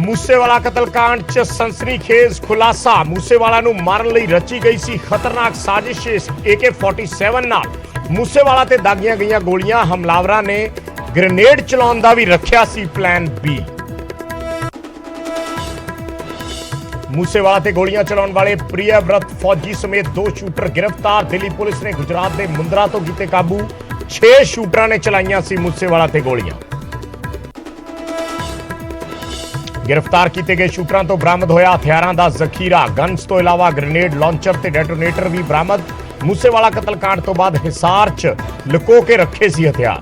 मूसेवाला कतलकांड च सनसनीखेज खुलासा। मूसेवाला नूं मारन लई रची गई सी खतरनाक साजिश। AK-47 नाल मूसेवाला ते दागियां गईयां गोलियां। हमलावरां ने ग्रेनेड चलाउण दा भी रखिया सी प्लान बी। मूसेवाला ते गोलियां चलाउण वाले प्रियव्रत फौजी समेत 2 शूटर गिरफ्तार। दिल्ली पुलिस ने गुजरात के मुंद्रा तो कीते काबू। 6 शूटरां ने चलाईयां सी मूसेवाला ते गोलियां। गिरफ्तार किए गए शूटरां तो बरामद होया हथियारां दा जखीरा। गन्स तो इलावा ग्रेनेड लॉन्चर ते डेटोनेटर भी बरामद। मूसेवाला कतलकांड तो बाद हिसार च लुको के रखे सी हथियार।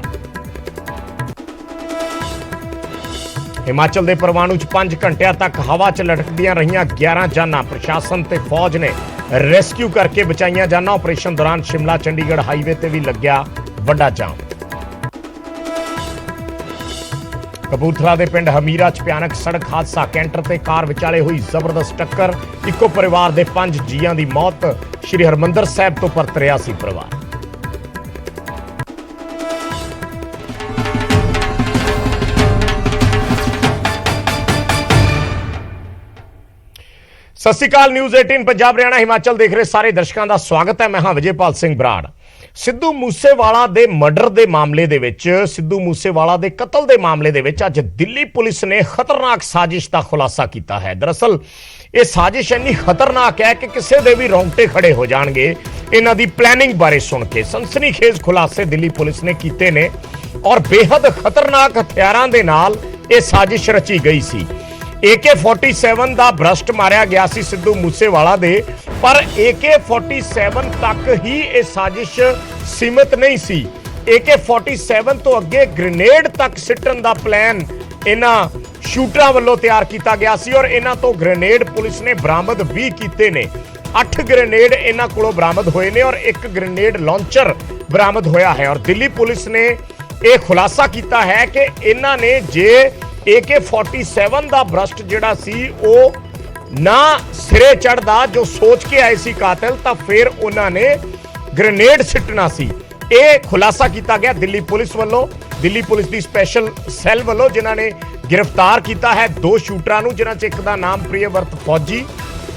हिमाचल के परवाणु च 5 घंटिया तक हवा च लटकदियां रहियां 11 जानां। प्रशासन ते फौज ने रेस्क्यू करके बचाईयां जानां। ऑपरेशन दौरान शिमला चंडीगढ़ हाईवे ते भी लग्या वड्डा जाम। कपूरथला के पिंड हमीरा च भयानक सड़क हादसा। कैंटर ते कार विचाले हुई जबरदस्त टक्कर। इको परिवार के 5 जीआं की मौत। श्री हरमंदर साहिब तो परत रहा सी परिवार। सत श्री अकाल। न्यूज़ 18 पंजाब हरियाणा हिमाचल देख रहे सारे दर्शकों का स्वागत है। मैं हाँ विजयपाल सिंह बराड़। सिद्धू मूसेवाला दे मर्डर दे मामले दे विच, सिद्धू मूसेवाला दे कतल दे मामले दे विच अज दिल्ली पुलिस ने खतरनाक साजिश का खुलासा किया है। दरअसल ये साजिश इन्नी खतरनाक है कि किसी दे भी रोंगटे खड़े हो जाएंगे इन्हां दी प्लैनिंग बारे सुन के। सनसनीखेज खुलासे दिल्ली पुलिस ने कीते ने और बेहद खतरनाक हथियारां दे नाल ये साजिश रची गई सी। AK-47 का भ्रष्ट मारिया गया सी सिद्धू मूसेवाला दे, पर AK-47 तक ही यह साजिश सीमित नहीं सी। AK-47 तो अगे ग्रेनेड तक सिटन का प्लान इन्हां शूटरां वल्लों तैयार किया गया सी और इन्हां तो ग्रेनेड पुलिस ने बरामद भी किए ने। 8 ग्रेनेड इन्हां कोलों बरामद होए ने और 1 ग्रेनेड लॉन्चर बरामद होया है। और दिल्ली पुलिस ने यह खुलासा किया है कि इन्हां ने जे AK-47 का भ्रष्ट जिहड़ा सी ओ ना सिरे चढ़दा जो सोच के आए सी कातिल, तां फिर उन्होंने ग्रेनेड सिटना सी। यह खुलासा किया गया दिल्ली पुलिस वालों, दिल्ली पुलिस की स्पैशल सैल वालों, जिन्होंने गिरफ्तार किया है 2 शूटरां नूं, जिन्हां च एक दा नाम प्रियव्रत फौजी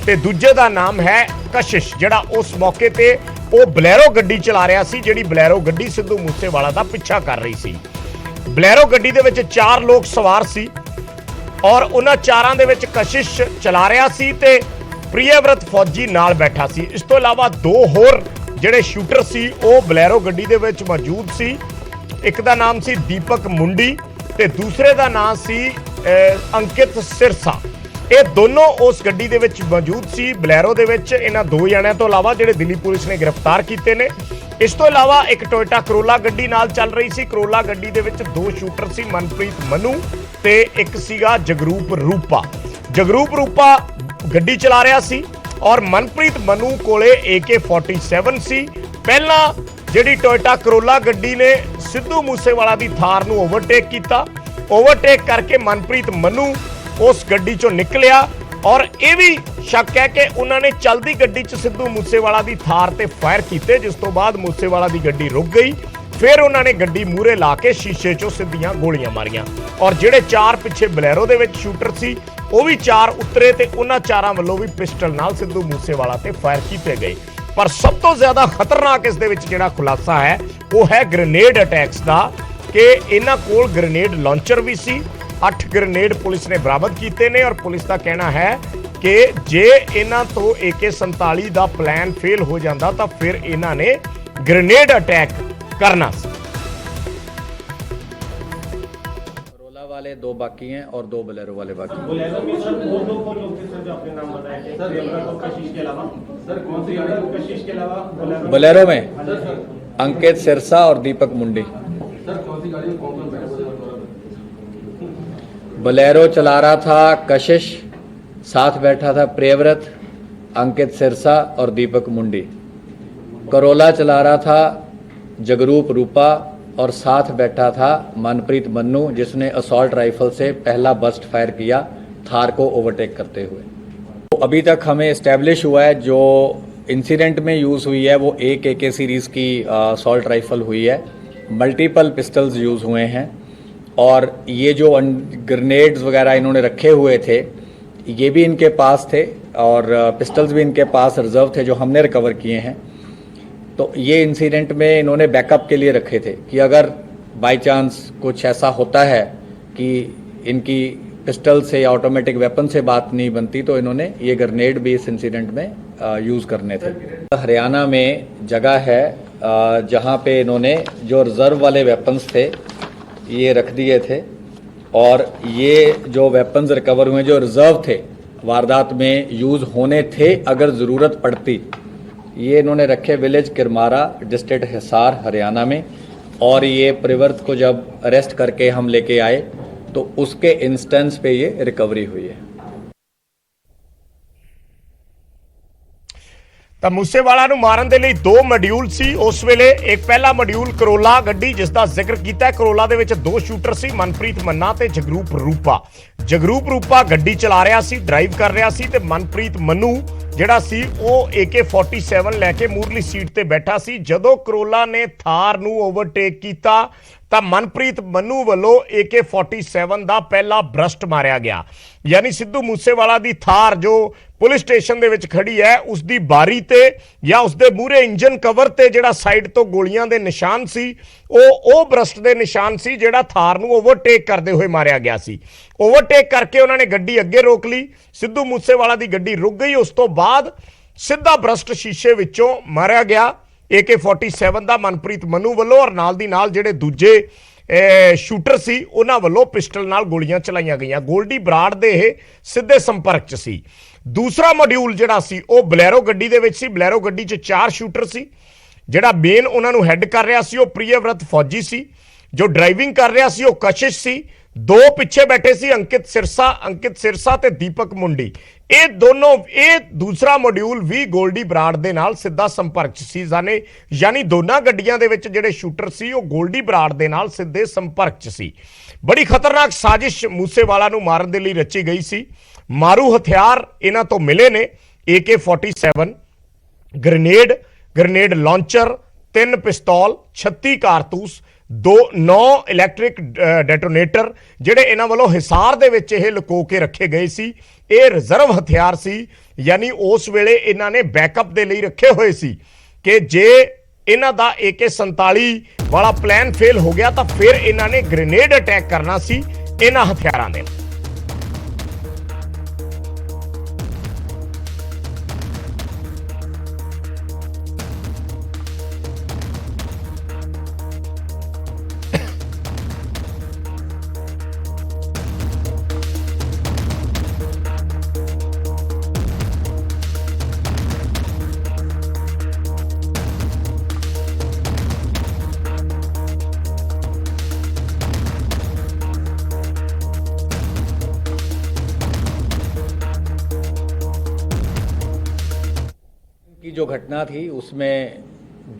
ते दूजे का नाम है कशिश, जिहड़ा उस मौके ते वो बलैरो गड्डी चला रहा सी, जिहड़ी बलैरो गड्डी सिद्धू मूसेवाला दा पिछा कर रही सी। बलैरो गड्डी दे विच 4 लोग सवार सी और उन्हां 4 दे विच कशिश चला रहा सी ते प्रियव्रत फौजी नाल बैठा सी। इस तो इलावा 2 होर जिहड़े शूटर सी वो बलैरो गड्डी दे विच मौजूद सी। एक दा नाम सी दीपक मुंडी ते दूसरे दा नाम सी अंकित सिरसा। ये दोनों उस गड्डी दे विच मौजूद सी बलैरो दे विच। इन्हां 2 जणिਆਂ तो इलावा जिहड़े दिल्ली पुलिस ने गिरफ्तार किए ने। इस तो इलावा एक टोयोटा करोला गड्डी नाल चल रही सी। करोला गड्डी दे विच 2 शूटर सी, मनप्रीत मनु ते एक सीगा जगरूप रूपा। जगरूप रूपा गड्डी चला रहा सी और मनप्रीत मनु कोले AK-47 सी। पहला जिहड़ी टोयोटा करोला गड्डी ने सिद्धू मूसेवाला दी थार नूं ओवरटेक किया। ओवरटेक करके मनप्रीत मनु उस गड्डी चों निकलिया और यह भी शक है कि उन्होंने चलती गड्डी च सिद्धू मूसेवाला दी थार ते फायर किए, जिस तो बाद मूसेवाला दी गड्डी रुक गई। फिर उन्होंने गड्डी मूहरे ला के शीशे चों सीधियां गोलियां मारियां और जिहड़े 4 पिछे बलैरो दे विच शूटर सी वो भी 4 उतरे ते उन्हां 4 वल्लों भी पिस्टल नाल सिद्धू मूसेवाला ते फायर किए गए। पर सब तो ज्यादा खतरनाक इस दे विच जिहड़ा खुलासा है वो है ग्रेनेड अटैक्स का, कि इन्हां कोल ग्रेनेड लॉन्चर भी सी। 8 ग्रेनेड पुलिस ने बरामद किए ने और पुलिस का कहना है कि जे इन्हां तो AK-47 का प्लान फेल हो जाता तो फिर इन्हां ने ग्रेनेड अटैक करना सी। करोला वाले 2 बाकी हैं और 2 बलेरो वाले बाकी हैं। बलेरो में सर और 2 कौन लोग थे सर जो आपने नाम बताया थे? सर प्रियव्रत और कशिश के अलावा सर कौन सी गाड़ी? कशिश के अलावा बलेरो में अंकित सिरसा और दीपक मुंडी। सर कौन सी गाड़ी में कौन कौन बैठा? बलेरो चला रहा था कशिश, साथ बैठा था प्रियव्रत, अंकित सिरसा और दीपक मुंडी। करोला चला रहा था जगरूप रूपा और साथ बैठा था मनप्रीत मन्नू, जिसने असॉल्ट राइफल से पहला बस्ट फायर किया थार को ओवरटेक करते हुए। तो अभी तक हमें इस्टेब्लिश हुआ है जो इंसिडेंट में यूज़ हुई है वो एक AK सीरीज़ की असॉल्ट राइफल हुई है। मल्टीपल पिस्टल्स यूज़ हुए हैं और ये जो ग्रेनेड्स वगैरह इन्होंने रखे हुए थे ये भी इनके पास थे और पिस्टल्स भी इनके पास रिजर्व थे जो हमने रिकवर किए हैं। तो ये इंसिडेंट में इन्होंने बैकअप के लिए रखे थे कि अगर बाय चांस कुछ ऐसा होता है कि इनकी पिस्टल से या ऑटोमेटिक वेपन से बात नहीं बनती तो इन्होंने ये ग्रेनेड भी इस इंसिडेंट में यूज़ करने थे। हरियाणा में जगह है जहाँ पे इन्होंने जो रिजर्व वाले वेपन्स थे ये रख दिए थे और ये जो वेपन्स रिकवर हुए जो रिजर्व थे वारदात में यूज़ होने थे अगर ज़रूरत पड़ती, ये इन्होंने रखे विलेज किरमारा डिस्ट्रिक्ट हिसार हरियाणा में। और ये प्रिवर्त को जब अरेस्ट करके हम लेके आए तो उसके इंस्टेंस पे ये रिकवरी हुई है। ਤਾਂ ਮੂਸੇਵਾਲਾ ਨੂੰ ਮਾਰਨ ਦੇ ਲਈ ਦੋ ਮੋਡਿਊਲ ਸੀ ਉਸ ਵੇਲੇ। ਇੱਕ ਪਹਿਲਾ ਮੋਡਿਊਲ ਕਰੋਲਾ ਗੱਡੀ ਜਿਸ ਦਾ ਜ਼ਿਕਰ ਕੀਤਾ ਹੈ। ਕਰੋਲਾ ਦੇ ਵਿੱਚ ਦੋ ਸ਼ੂਟਰ ਸੀ, ਮਨਪ੍ਰੀਤ ਮੰਨਾ ਤੇ ਜਗਰੂਪ ਰੂਪਾ। ਜਗਰੂਪ ਰੂਪਾ ਗੱਡੀ ਚਲਾ ਰਿਹਾ ਸੀ, ਡਰਾਈਵ ਕਰ ਰਿਹਾ ਸੀ ਤੇ ਮਨਪ੍ਰੀਤ ਮੰਨੂ ਜਿਹੜਾ ਸੀ ਉਹ AK-47 ਲੈ ਕੇ ਮੂਰਲੀ ਸੀਟ ਤੇ ਬੈਠਾ ਸੀ। ਜਦੋਂ ਕਰੋਲਾ ਨੇ ਥਾਰ ਨੂੰ ਓਵਰਟੇਕ ਕੀਤਾ ਤਾਂ ਮਨਪ੍ਰੀਤ ਮੰਨੂ ਵੱਲੋਂ AK-47 ਦਾ ਪਹਿਲਾ ਬਰਸਟ ਮਾਰਿਆ ਗਿਆ। ਯਾਨੀ ਸਿੱਧੂ ਮੂਸੇਵਾਲਾ ਦੀ ਥਾਰ ਜੋ ਪੁਲਿਸ ਸਟੇਸ਼ਨ ਦੇ ਵਿੱਚ ਖੜੀ ਹੈ ਉਸ ਦੀ ਬਾਰੀ ਤੇ ਜਾਂ ਉਸ ਦੇ ਮੂਹਰੇ ਇੰਜਨ ਕਵਰ ਤੇ ਜਿਹੜਾ ਸਾਈਡ ਤੋਂ ਗੋਲੀਆਂ ਦੇ ਨਿਸ਼ਾਨ ਸੀ ਉਹ ਬਰਸਟ ਦੇ ਨਿਸ਼ਾਨ ਸੀ ਜਿਹੜਾ ਥਾਰ ਨੂੰ ਓਵਰਟੇਕ ਕਰਦੇ ਹੋਏ ਮਾਰਿਆ ਗਿਆ ਸੀ। ਓਵਰਟੇਕ ਕਰਕੇ ਉਹਨਾਂ ਨੇ ਗੱਡੀ ਅੱਗੇ ਰੋਕ ਲਈ, ਸਿੱਧੂ ਮੂਸੇਵਾਲਾ ਦੀ ਗੱਡੀ ਰੁਕ ਗਈ। ਉਸ ਤੋਂ ਬਾਅਦ ਸਿੱਧਾ ਬਰਸਟ ਸ਼ੀਸ਼ੇ ਵਿੱਚੋਂ ਮਾਰਿਆ ਗਿਆ AK-47 ਦਾ ਮਨਪ੍ਰੀਤ ਮੰਨੂ ਵੱਲੋਂ ਔਰ ਨਾਲ ਦੀ ਨਾਲ ਜਿਹੜੇ ਦੂਜੇ ਸ਼ੂਟਰ ਸੀ ਉਹਨਾਂ ਵੱਲੋਂ ਪਿਸਟਲ ਨਾਲ ਗੋਲੀਆਂ ਚਲਾਈਆਂ ਗਈਆਂ। ਗੋਲਡੀ ਬਰਾੜ ਦੇ ਇਹ ਸਿੱਧੇ ਸੰਪਰਕ 'ਚ ਸੀ। ਦੂਸਰਾ ਮੋਡਿਊਲ ਜਿਹੜਾ ਸੀ ਉਹ ਬਲੈਰੋ ਗੱਡੀ ਦੇ ਵਿੱਚ ਸੀ। ਬਲੈਰੋ ਗੱਡੀ 'ਚ 4 ਸ਼ੂਟਰ ਸੀ। ਜਿਹੜਾ ਮੇਨ ਉਹਨਾਂ ਨੂੰ ਹੈੱਡ ਕਰ ਰਿਹਾ ਸੀ ਉਹ ਪ੍ਰਿਯਵਰਤ ਫੌਜੀ ਸੀ। ਜੋ ਡਰਾਈਵਿੰਗ ਕਰ ਰਿਹਾ ਸੀ ਉਹ ਕਸ਼ਿਸ਼ ਸੀ। ਦੋ ਪਿੱਛੇ ਬੈਠੇ ਸੀ ਅੰਕਿਤ ਸਿਰਸਾ ਤੇ ਦੀਪਕ ਮੁੰਡੀ। ਇਹ ਦੂਸਰਾ ਮੋਡਿਊਲ ਵੀ ਗੋਲਡੀ ਬਰਾੜ ਦੇ ਨਾਲ ਸਿੱਧਾ ਸੰਪਰਕ 'ਚ ਸੀ। ਯਾਨੀ ਦੋਨਾਂ ਗੱਡੀਆਂ ਦੇ ਵਿੱਚ ਜਿਹੜੇ ਸ਼ੂਟਰ ਸੀ ਉਹ ਗੋਲਡੀ ਬਰਾੜ ਦੇ ਨਾਲ ਸਿੱਧੇ ਸੰਪਰਕ 'ਚ ਸੀ। ਬੜੀ ਖਤਰਨਾਕ ਸਾਜ਼ਿਸ਼ ਮੂਸੇਵਾਲਾ ਨੂੰ ਮਾਰਨ ਦੇ ਲਈ ਰਚੀ ਗਈ ਸੀ। ਮਾਰੂ ਹਥਿਆਰ ਇਹਨਾਂ ਤੋਂ ਮਿਲੇ ਨੇ AK-47, ਗ੍ਰੇਨੇਡ ਲਾਂਚਰ, 3 ਪਿਸਤੌਲ, 36 ਕਾਰਤੂਸ, 9 ਇਲੈਕਟ੍ਰਿਕ ਡੈਟੋਨੇਟਰ ਜਿਹੜੇ ਇਹਨਾਂ ਵੱਲੋਂ ਹਿਸਾਰ ਦੇ ਵਿੱਚ ਇਹ ਲੁਕੋ ਕੇ ਰੱਖੇ ਗਏ ਸੀ। ਇਹ ਰਿਜ਼ਰਵ ਹਥਿਆਰ ਸੀ। ਯਾਨੀ ਉਸ ਵੇਲੇ ਇਹਨਾਂ ਨੇ ਬੈਕਅਪ ਦੇ ਲਈ ਰੱਖੇ ਹੋਏ ਸੀ ਕਿ ਜੇ ਇਹਨਾਂ ਦਾ AK-47 ਵਾਲਾ ਪਲਾਨ ਫੇਲ ਹੋ ਗਿਆ ਤਾਂ ਫਿਰ ਇਹਨਾਂ ਨੇ ਗ੍ਰੇਨੇਡ ਅਟੈਕ ਕਰਨਾ ਸੀ ਇਹਨਾਂ ਹਥਿਆਰਾਂ ਦੇ। की जो घटना थी उसमें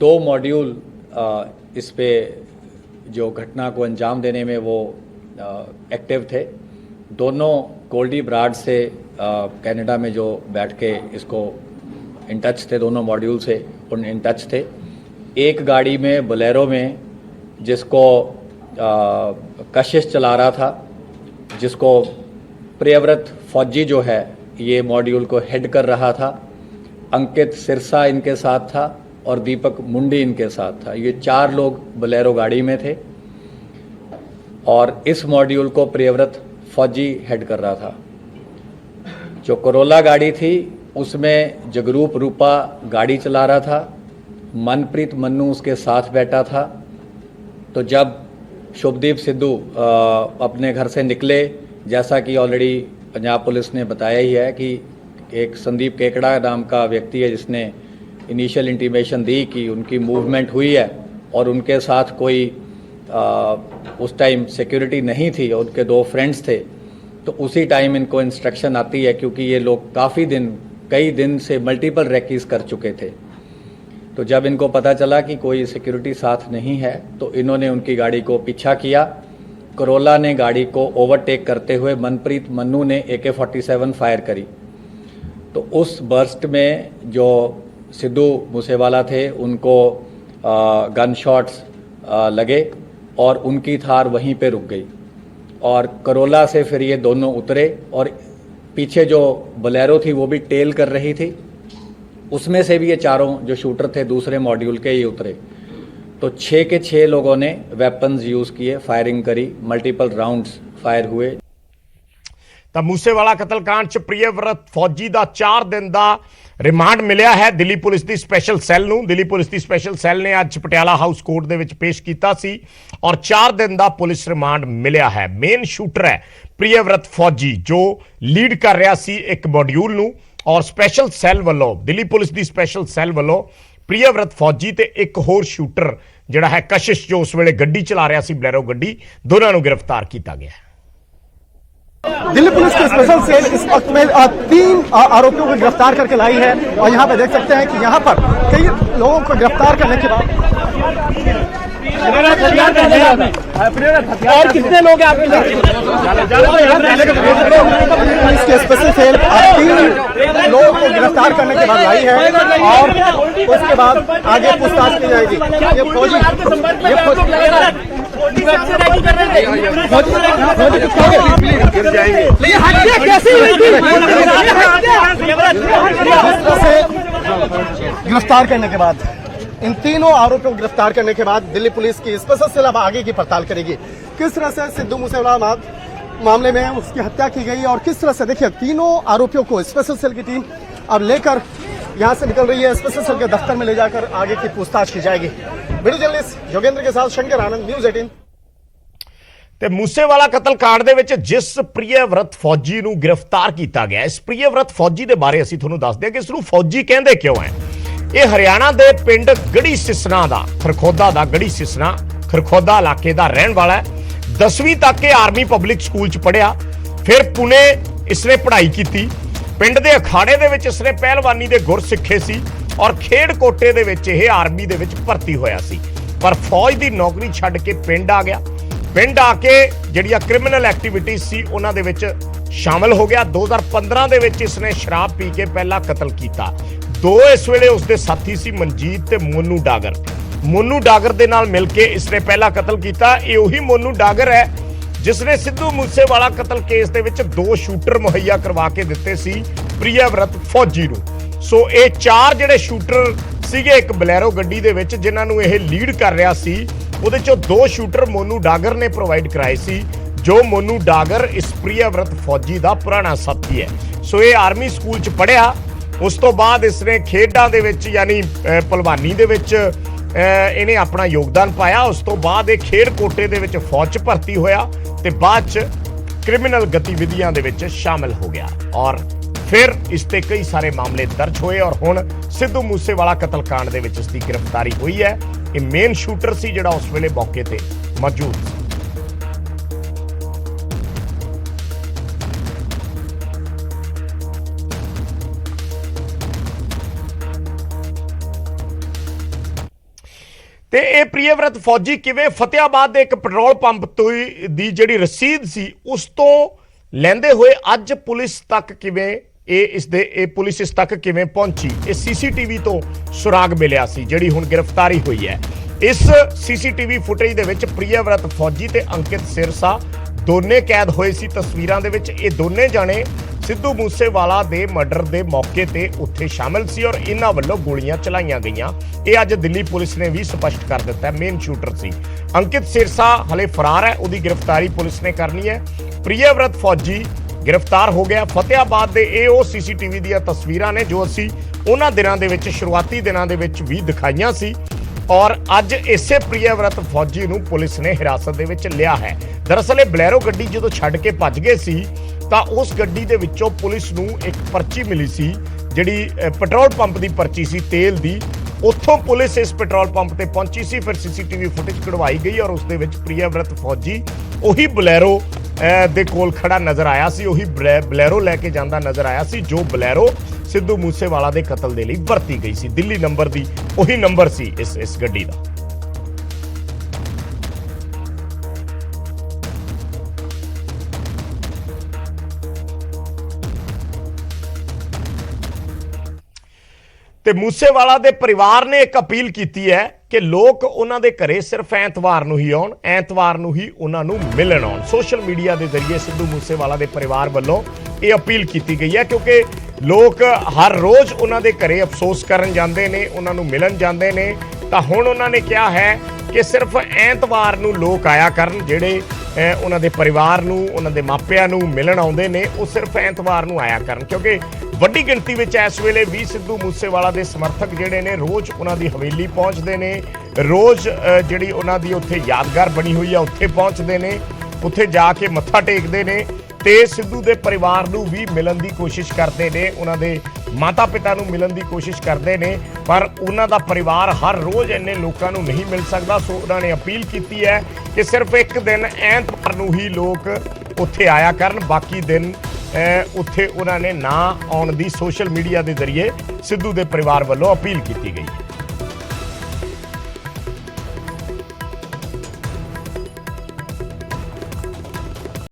2 मॉड्यूल इस पे जो घटना को अंजाम देने में वो एक्टिव थे। दोनों गोल्डी ब्राड से कनाडा में जो बैठ के इसको इन टच थे, दोनों मॉड्यूल से उन इन टच थे। एक गाड़ी में बोलेरो में जिसको कशिश चला रहा था, जिसको प्रियव्रत फौजी जो है ये मॉड्यूल को हेड कर रहा था। अंकित सिरसा इनके साथ था और दीपक मुंडी इनके साथ था। ये 4 लोग बोलेरो गाड़ी में थे और इस मॉड्यूल को प्रियव्रत फौजी हेड कर रहा था। जो करोला गाड़ी थी उसमें जगरूप रूपा गाड़ी चला रहा था, मनप्रीत मन्नू उसके साथ बैठा था। तो जब शुभदीप सिद्धू अपने घर से निकले, जैसा कि ऑलरेडी पंजाब पुलिस ने बताया ही है कि एक संदीप केकड़ा नाम का व्यक्ति है जिसने इनिशियल इंटीमेशन दी कि उनकी मूवमेंट हुई है और उनके साथ कोई उस टाइम सिक्योरिटी नहीं थी और उनके 2 फ्रेंड्स थे। तो उसी टाइम इनको इंस्ट्रक्शन आती है क्योंकि ये लोग कई दिन से मल्टीपल रेकीज कर चुके थे। तो जब इनको पता चला कि कोई सिक्योरिटी साथ नहीं है तो इन्होंने उनकी गाड़ी को पीछा किया। करोला ने गाड़ी को ओवरटेक करते हुए मनप्रीत मन्नू ने AK-47 फायर करी। तो उस बर्स्ट में जो सिद्धू मूसेवाला थे उनको गन शॉट्स लगे और उनकी थार वहीं पे रुक गई। और करोला से फिर ये दोनों उतरे और पीछे जो बोलेरो थी वो भी टेल कर रही थी, उसमें से भी ये चारों जो शूटर थे दूसरे मॉड्यूल के ये उतरे। तो 6 के 6 लोगों ने वेपन्स यूज़ किए, फायरिंग करी, मल्टीपल राउंड्स फायर हुए। ਤਾਂ ਮੂਸੇਵਾਲਾ ਕਤਲकांड 'ਚ ਪ੍ਰਿਯਵਰਤ ਫੌਜੀ ਦਾ 4 ਦਿਨ ਦਾ ਰਿਮਾਂਡ ਮਿਲਿਆ ਹੈ ਦਿੱਲੀ ਪੁਲਿਸ ਦੀ ਸਪੈਸ਼ਲ ਸੈੱਲ ਨੂੰ। ਦਿੱਲੀ ਪੁਲਿਸ ਦੀ ਸਪੈਸ਼ਲ ਸੈੱਲ ਨੇ ਅੱਜ ਪਟਿਆਲਾ ਹਾਊਸ ਕੋਰਟ ਦੇ ਵਿੱਚ ਪੇਸ਼ ਕੀਤਾ ਸੀ ਔਰ 4 ਦਿਨ ਦਾ ਪੁਲਿਸ ਰਿਮਾਂਡ ਮਿਲਿਆ ਹੈ। ਮੇਨ ਸ਼ੂਟਰ ਹੈ ਪ੍ਰਿਯਵਰਤ ਫੌਜੀ ਜੋ ਲੀਡ ਕਰ ਰਿਹਾ ਸੀ ਇੱਕ ਮੋਡਿਊਲ ਨੂੰ ਔਰ ਸਪੈਸ਼ਲ ਸੈੱਲ ਵੱਲੋਂ ਦਿੱਲੀ ਪੁਲਿਸ ਦੀ ਸਪੈਸ਼ਲ ਸੈੱਲ ਵੱਲੋਂ ਪ੍ਰਿਯਵਰਤ ਫੌਜੀ ਤੇ ਇੱਕ ਹੋਰ ਸ਼ੂਟਰ ਜਿਹੜਾ ਹੈ ਕਸ਼ਿਸ਼ ਜੋ ਉਸ ਵੇਲੇ ਗੱਡੀ ਚਲਾ ਰਿਹਾ ਸੀ ਬਲੈਰੋ ਗੱਡੀ, ਦੋਨਾਂ ਨੂੰ ਗ੍ਰਿਫਤਾਰ ਕੀਤਾ ਗਿਆ ਹੈ। दिल्ली पुलिस की स्पेशल सेल इस वक्त में 3 आरोपियों को गिरफ्तार करके लाई है और यहाँ पे देख सकते हैं कि यहाँ पर कई लोगों को गिरफ्तार करने के बाद और कितने लोग हैं पुलिस की स्पेशल सेल 3 लोगों को गिरफ्तार करने के बाद लाई है और उसके बाद आगे पूछताछ की जाएगी। ये फौजी गिरफ्तार करने के बाद इन तीनों आरोपियों को गिरफ्तार करने के बाद दिल्ली पुलिस की स्पेशल सेल अब आगे की पड़ताल करेगी किस तरह से सिद्धू मूसेवाला मामले में उसकी हत्या की गई और किस तरह से देखिए तीनों आरोपियों को स्पेशल सेल की टीम अब लेकर यहां से निकल रही है। स्पेशल सेल के दफ्तर में ले जाकर आगे की पूछताछ की जाएगी। वीडियो जर्नलिस्ट योगेंद्र के साथ शंकर आनंद, न्यूज़ 18। ਤੇ ਮੂਸੇਵਾਲਾ ਕਤਲकांड ਦੇ ਵਿੱਚ ਜਿਸ ਪ੍ਰਿਯਵਰਤ ਫੌਜੀ ਨੂੰ ਗ੍ਰਿਫਤਾਰ ਕੀਤਾ ਗਿਆ, ਇਸ ਪ੍ਰਿਯਵਰਤ ਫੌਜੀ ਦੇ ਬਾਰੇ ਅਸੀਂ ਤੁਹਾਨੂੰ ਦੱਸਦੇ ਹਾਂ ਕਿ ਇਸ ਨੂੰ ਫੌਜੀ ਕਹਿੰਦੇ ਕਿਉਂ ਹੈ। ਇਹ ਹਰਿਆਣਾ ਦੇ ਪਿੰਡ ਗੜੀ ਸਿਸਨਾ ਦਾ, ਖਰਖੋਦਾ ਦਾ ਗੜੀ ਸਿਸਨਾ ਖਰਖੋਦਾ ਇਲਾਕੇ ਦਾ ਰਹਿਣ ਵਾਲਾ ਹੈ। 10ਵੀਂ ਤੱਕ ਇਹ ਆਰਮੀ ਪਬਲਿਕ ਸਕੂਲ 'ਚ ਪੜ੍ਹਿਆ, ਫਿਰ ਪੁਣੇ ਇਸਨੇ ਪੜ੍ਹਾਈ ਕੀਤੀ। ਪਿੰਡ ਦੇ ਅਖਾੜੇ ਦੇ ਵਿੱਚ ਇਸਨੇ ਪਹਿਲਵਾਨੀ ਦੇ ਗੁਰ ਸਿੱਖੇ ਸੀ ਔਰ ਖੇਡ ਕੋਟੇ ਦੇ ਵਿੱਚ ਇਹ ਆਰਮੀ ਦੇ ਵਿੱਚ ਭਰਤੀ ਹੋਇਆ ਸੀ, ਪਰ ਫੌਜ ਦੀ ਨੌਕਰੀ ਛੱਡ ਕੇ ਪਿੰਡ ਆ ਗਿਆ। ਪਿੰਡ ਆ ਕੇ ਜਿਹੜੀਆਂ ਕ੍ਰਿਮੀਨਲ ਐਕਟੀਵਿਟੀਜ਼ ਸੀ ਉਹਨਾਂ ਦੇ ਵਿੱਚ ਸ਼ਾਮਲ ਹੋ ਗਿਆ। 2015 ਦੇ ਵਿੱਚ ਇਸਨੇ ਸ਼ਰਾਬ ਪੀ ਕੇ ਪਹਿਲਾ ਕਤਲ ਕੀਤਾ। 2 ਇਸ ਵੇਲੇ ਉਸਦੇ ਸਾਥੀ ਸੀ ਮਨਜੀਤ ਤੇ ਮੋਨੂ ਡਾਗਰ। ਮੋਨੂ ਡਾਗਰ ਦੇ ਨਾਲ ਮਿਲ ਕੇ ਇਸਨੇ ਪਹਿਲਾ ਕਤਲ ਕੀਤਾ। ਇਹ ਉਹੀ ਮੋਨੂ ਡਾਗਰ ਹੈ ਜਿਸਨੇ ਸਿੱਧੂ ਮੂਸੇਵਾਲਾ ਕਤਲ ਕੇਸ ਦੇ ਵਿੱਚ 2 ਸ਼ੂਟਰ ਮੁਹੱਈਆ ਕਰਵਾ ਕੇ ਦਿੱਤੇ ਸੀ ਪ੍ਰਿਯਵਰਤ ਫੌਜੀ ਨੂੰ। ਸੋ ਇਹ 4 ਜਿਹੜੇ ਸ਼ੂਟਰ ਸੀਗੇ ਇੱਕ ਬਲੈਰੋ ਗੱਡੀ ਦੇ ਵਿੱਚ ਜਿਨ੍ਹਾਂ ਨੂੰ ਇਹ ਲੀਡ ਕਰ ਰਿਹਾ ਸੀ, ਉਹਦੇ ਚੋਂ 2 ਸ਼ੂਟਰ ਮੋਨੂ ਡਾਗਰ ਨੇ ਪ੍ਰੋਵਾਈਡ ਕਰਾਏ ਸੀ, ਜੋ ਮੋਨੂ ਡਾਗਰ ਇਸ ਪ੍ਰਿਯਵਰਤ ਫੌਜੀ ਦਾ ਪੁਰਾਣਾ ਸਾਥੀ ਹੈ। ਸੋ ਇਹ ਆਰਮੀ ਸਕੂਲ 'ਚ ਪੜ੍ਹਿਆ। ਉਸ ਤੋਂ ਬਾਅਦ ਇਸਨੇ ਖੇਡਾਂ ਦੇ ਵਿੱਚ ਯਾਨੀ ਭਲਵਾਨੀ ਦੇ ਵਿੱਚ ਇਹਨੇ ਆਪਣਾ ਯੋਗਦਾਨ ਪਾਇਆ। ਉਸ ਤੋਂ ਬਾਅਦ ਇਹ ਖੇਡ ਕੋਟੇ ਦੇ ਵਿੱਚ ਫੌਜ 'ਚ ਭਰਤੀ ਹੋਇਆ ਤੇ ਬਾਅਦ 'ਚ ਕ੍ਰਿਮੀਨਲ ਗਤੀਵਿਧੀਆਂ ਦੇ ਵਿੱਚ ਸ਼ਾਮਿਲ ਹੋ ਗਿਆ ਔਰ ਫਿਰ ਇਸ ਤੇ ਕਈ ਸਾਰੇ ਮਾਮਲੇ ਦਰਜ ਹੋਏ ਔਰ ਹੁਣ ਸਿੱਧੂ ਮੂਸੇਵਾਲਾ ਕਤਲकांड ਦੇ ਵਿੱਚ ਇਸ ਦੀ ਗ੍ਰਿਫਤਾਰੀ ਹੋਈ ਹੈ। ਇਹ ਮੇਨ ਸ਼ੂਟਰ ਸੀ ਜਿਹੜਾ ਉਸ ਵੇਲੇ ਮੌਕੇ ਤੇ ਮੌਜੂਦ ਸੀ। ਤੇ ਇਹ ਪ੍ਰਿਯਵਰਤ ਫੌਜੀ ਕਿਵੇਂ ਫਤਿਆਬਾਦ ਦੇ ਇੱਕ ਪੈਟਰੋਲ ਪੰਪ ਤੋਂ ਦੀ ਜਿਹੜੀ ਰਸੀਦ ਸੀ ਉਸ ਤੋਂ ਲੈਂਦੇ ਹੋਏ ਅੱਜ ਪੁਲਿਸ ਤੱਕ ਕਿਵੇਂ ਇਹ ਪੁਲਿਸ ਇਸ ਤੱਕ ਕਿਵੇਂ ਪਹੁੰਚੀ, ਇਹ ਸੀਸੀਟੀਵੀ ਤੋਂ ਸੁਰਾਗ ਮਿਲਿਆ ਸੀ ਜਿਹੜੀ ਹੁਣ ਗ੍ਰਿਫਤਾਰੀ ਹੋਈ ਹੈ। ਇਸ ਸੀਸੀਟੀਵੀ ਫੁਟੇਜ ਦੇ ਵਿੱਚ ਪ੍ਰਿਯਵਰਤ ਫੌਜੀ ਤੇ ਅੰਕਿਤ ਸਿਰਸਾ ਦੋਨੇ ਕੈਦ ਹੋਏ ਸੀ ਤਸਵੀਰਾਂ ਦੇ ਵਿੱਚ। ਇਹ ਦੋਨੇ ਜਾਣੇ ਸਿੱਧੂ ਮੂਸੇਵਾਲਾ ਦੇ ਮਰਡਰ ਦੇ ਮੌਕੇ ਤੇ ਉੱਥੇ ਸ਼ਾਮਿਲ ਸੀ ਔਰ ਇਹਨਾਂ ਵੱਲੋਂ ਗੋਲੀਆਂ ਚਲਾਈਆਂ ਗਈਆਂ। ਇਹ ਅੱਜ ਦਿੱਲੀ ਪੁਲਿਸ ਨੇ ਵੀ ਸਪਸ਼ਟ ਕਰ ਦਿੱਤਾ। ਮੇਨ ਸ਼ੂਟਰ ਸੀ ਅੰਕਿਤ ਸਿਰਸਾ, ਹਲੇ ਫਰਾਰ ਹੈ, ਉਹਦੀ ਗ੍ਰਿਫਤਾਰੀ ਪੁਲਿਸ ਨੇ ਕਰਨੀ ਹੈ। ਪ੍ਰਿਯਵਰਤ ਫੌਜੀ ਗ੍ਰਿਫਤਾਰ ਹੋ ਗਿਆ। ਫਤਿਆਬਾਦ ਦੇ ਇਹ ਉਹ ਸੀਸੀਟੀਵੀ ਦੀਆਂ ਤਸਵੀਰਾਂ ਨੇ ਜੋ ਅਸੀਂ ਉਹਨਾਂ ਦਿਨਾਂ ਦੇ ਵਿੱਚ ਸ਼ੁਰੂਆਤੀ ਦਿਨਾਂ ਦੇ ਵਿੱਚ ਵੀ ਦਿਖਾਈਆਂ ਸੀ ਔਰ ਅੱਜ ਇਸੇ ਪ੍ਰਿਯਵਰਤ ਫੌਜੀ ਨੂੰ ਪੁਲਿਸ ਨੇ ਹਿਰਾਸਤ ਦੇ ਵਿੱਚ ਲਿਆ ਹੈ। ਦਰਅਸਲ ਇਹ ਬਲੈਰੋ ਗੱਡੀ ਜਦੋਂ ਛੱਡ ਕੇ ਭੱਜ ਗਏ ਸੀ ਤਾਂ ਉਸ ਗੱਡੀ ਦੇ ਵਿੱਚੋਂ ਪੁਲਿਸ ਨੂੰ ਇੱਕ ਪਰਚੀ ਮਿਲੀ ਸੀ ਜਿਹੜੀ ਪੈਟਰੋਲ ਪੰਪ ਦੀ ਪਰਚੀ ਸੀ ਤੇਲ ਦੀ। ਉੱਥੋਂ ਪੁਲਿਸ ਇਸ ਪੈਟਰੋਲ ਪੰਪ ਤੇ ਪਹੁੰਚੀ ਸੀ, ਫਿਰ ਸੀਸੀਟੀਵੀ ਫੁਟੇਜ ਕਢਵਾਈ ਗਈ ਔਰ ਉਸ ਦੇ ਵਿੱਚ ਪ੍ਰਿਯਵਰਤ ਫੌਜੀ ਉਹੀ ਬਲੈਰੋ ਦੇ ਕੋਲ ਖੜਾ ਨਜ਼ਰ ਆਇਆ ਸੀ, ਉਹੀ ਬਲੈਰੋ ਲੈ ਕੇ ਜਾਂਦਾ ਨਜ਼ਰ ਆਇਆ ਸੀ ਜੋ ਬਲੈਰੋ ਸਿੱਧੂ ਮੂਸੇਵਾਲਾ ਦੇ ਕਤਲ ਦੇ ਲਈ ਵਰਤੀ ਗਈ ਸੀ। ਦਿੱਲੀ ਨੰਬਰ ਦੀ ਉਹੀ ਨੰਬਰ ਸੀ ਇਸ ਗੱਡੀ ਦਾ। ਤੇ ਤੇ ਮੂਸੇਵਾਲਾ ਦੇ ਪਰਿਵਾਰ ਨੇ ਇੱਕ ਅਪੀਲ ਕੀਤੀ ਹੈ ਕਿ ਲੋਕ ਉਹਨਾਂ ਦੇ ਘਰੇ ਸਿਰਫ ਐਤਵਾਰ ਨੂੰ ਹੀ ਆਉਣ, ਐਤਵਾਰ ਨੂੰ ਹੀ ਉਹਨਾਂ ਨੂੰ ਮਿਲਣ ਆਉਣ। ਸੋਸ਼ਲ ਮੀਡੀਆ ਦੇ ਜ਼ਰੀਏ ਸਿੱਧੂ ਮੂਸੇਵਾਲਾ ਦੇ ਪਰਿਵਾਰ ਵੱਲੋਂ ਇਹ ਅਪੀਲ ਕੀਤੀ ਗਈ ਹੈ, ਕਿਉਂਕਿ ਲੋਕ ਹਰ ਰੋਜ਼ ਉਹਨਾਂ ਦੇ ਘਰੇ ਅਫਸੋਸ ਕਰਨ ਜਾਂਦੇ ਨੇ, ਉਹਨਾਂ ਨੂੰ ਮਿਲਣ ਜਾਂਦੇ ਨੇ। ਤਾਂ ਹੁਣ ਉਹਨਾਂ ਨੇ ਕਿਹਾ ਹੈ ਕਿ ਸਿਰਫ ਐਤਵਾਰ ਨੂੰ ਲੋਕ ਆਇਆ ਕਰਨ, ਜਿਹੜੇ ਉਹਨਾਂ ਦੇ ਪਰਿਵਾਰ ਨੂੰ, ਉਹਨਾਂ ਦੇ ਮਾਪਿਆਂ ਨੂੰ ਮਿਲਣ ਆਉਂਦੇ ਨੇ, ਉਹ ਸਿਰਫ ਐਤਵਾਰ ਨੂੰ ਆਇਆ ਕਰਨ, ਕਿਉਂਕਿ ਵੱਡੀ ਗਿਣਤੀ ਵਿੱਚ ਇਸ ਵੇਲੇ ਵੀ ਸਿੱਧੂ ਮੂਸੇਵਾਲਾ ਦੇ ਸਮਰਥਕ ਜਿਹੜੇ ਨੇ ਰੋਜ਼ ਉਹਨਾਂ ਦੀ ਹਵੇਲੀ ਪਹੁੰਚਦੇ ਨੇ, ਰੋਜ਼ ਜਿਹੜੀ ਉਹਨਾਂ ਦੀ ਉੱਥੇ ਯਾਦਗਾਰ ਬਣੀ ਹੋਈ ਆ ਉੱਥੇ ਪਹੁੰਚਦੇ ਨੇ, ਉੱਥੇ ਜਾ ਕੇ ਮੱਥਾ ਟੇਕਦੇ ਨੇ ਤੇ ਸਿੱਧੂ ਦੇ ਪਰਿਵਾਰ ਨੂੰ ਵੀ ਮਿਲਣ ਦੀ ਕੋਸ਼ਿਸ਼ ਕਰਦੇ ਨੇ, ਉਹਨਾਂ ਦੇ ਮਾਤਾ ਪਿਤਾ ਨੂੰ ਮਿਲਣ ਦੀ ਕੋਸ਼ਿਸ਼ ਕਰਦੇ ਨੇ। ਪਰ ਉਹਨਾਂ ਦਾ ਪਰਿਵਾਰ ਹਰ ਰੋਜ਼ ਇੰਨੇ ਲੋਕਾਂ ਨੂੰ ਨਹੀਂ ਮਿਲ ਸਕਦਾ, ਸੋ ਉਹਨਾਂ ਨੇ ਅਪੀਲ ਕੀਤੀ ਹੈ ਕਿ ਸਿਰਫ ਇੱਕ ਦਿਨ ਐਤਵਾਰ ਨੂੰ ਹੀ ਲੋਕ ਉੱਥੇ ਆਇਆ ਕਰਨ, ਬਾਕੀ ਦਿਨ ਉੱਥੇ ਉਹਨਾਂ ਨੇ ਨਾ ਆਉਣ ਦੀ ਸੋਸ਼ਲ ਮੀਡੀਆ ਦੇ ਜ਼ਰੀਏ ਸਿੱਧੂ ਦੇ ਪਰਿਵਾਰ ਵੱਲੋਂ ਅਪੀਲ ਕੀਤੀ ਗਈ ਹੈ।